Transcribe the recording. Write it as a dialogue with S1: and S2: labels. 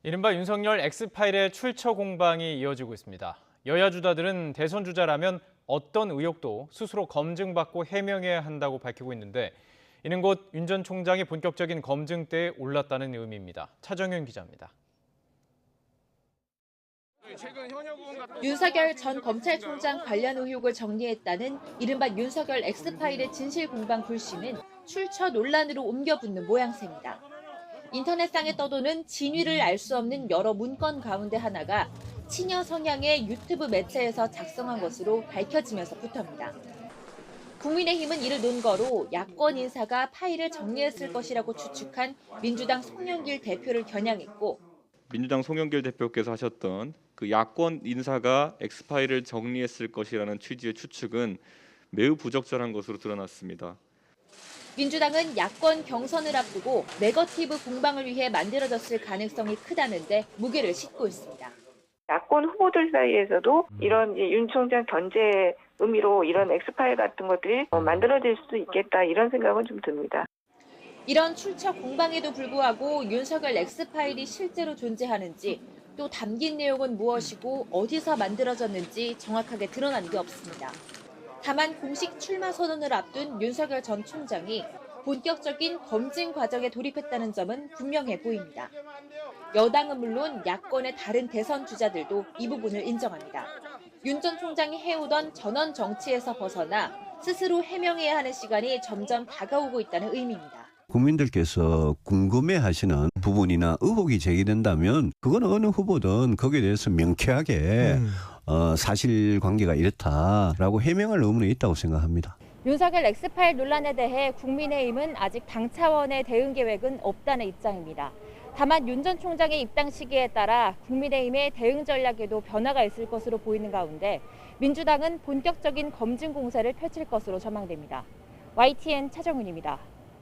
S1: 이른바 윤석열 X파일의 출처 공방이 이어지고 있습니다. 여야 주자들은 대선 주자라면 어떤 의혹도 스스로 검증받고 해명해야 한다고 밝히고 있는데 이는 곧 윤 전 총장이 본격적인 검증대에 올랐다는 의미입니다. 차정윤 기자입니다.
S2: 윤석열 전 검찰총장 관련 의혹을 정리했다는 이른바 윤석열 X파일의 진실 공방 불씨는 출처 논란으로 옮겨붙는 모양새입니다. 인터넷상에 떠도는 진위를 알 수 없는 여러 문건 가운데 하나가 친여 성향의 유튜브 매체에서 작성한 것으로 밝혀지면서 부터입니다. 국민의힘은 이를 논거로 야권 인사가 파일을 정리했을 것이라고 추측한 민주당 송영길 대표를 겨냥했고,
S3: 민주당 송영길 대표께서 하셨던 그 야권 인사가 X파일을 정리했을 것이라는 취지의 추측은 매우 부적절한 것으로 드러났습니다.
S2: 민주당은 야권 경선을 앞두고 네거티브 공방을 위해 만들어졌을 가능성이 크다는데 무게를 싣고 있습니다.
S4: 야권 후보들 사이에서도 이런 윤 총장 견제 의미로 이런 X파일 같은 것들이 만들어질 수 있겠다 이런 생각은 좀 듭니다.
S2: 이런 출처 공방에도 불구하고 윤석열 X파일이 실제로 존재하는지 또 담긴 내용은 무엇이고 어디서 만들어졌는지 정확하게 드러난 게 없습니다. 다만 공식 출마 선언을 앞둔 윤석열 전 총장이 본격적인 검증 과정에 돌입했다는 점은 분명해 보입니다. 여당은 물론 야권의 다른 대선 주자들도 이 부분을 인정합니다. 윤 전 총장이 해오던 전원 정치에서 벗어나 스스로 해명해야 하는 시간이 점점 다가오고 있다는 의미입니다.
S5: 국민들께서 궁금해하시는 부분이나 의혹이 제기된다면 그건 어느 후보든 거기에 대해서 명쾌하게 사실관계가 이렇다라고 해명할 의무는 있다고 생각합니다.
S6: 윤석열 X파일 논란에 대해 국민의힘은 아직 당 차원의 대응 계획은 없다는 입장입니다. 다만 윤 전 총장의 입당 시기에 따라 국민의힘의 대응 전략에도 변화가 있을 것으로 보이는 가운데 민주당은 본격적인 검증 공세를 펼칠 것으로 전망됩니다. YTN 차정윤입니다.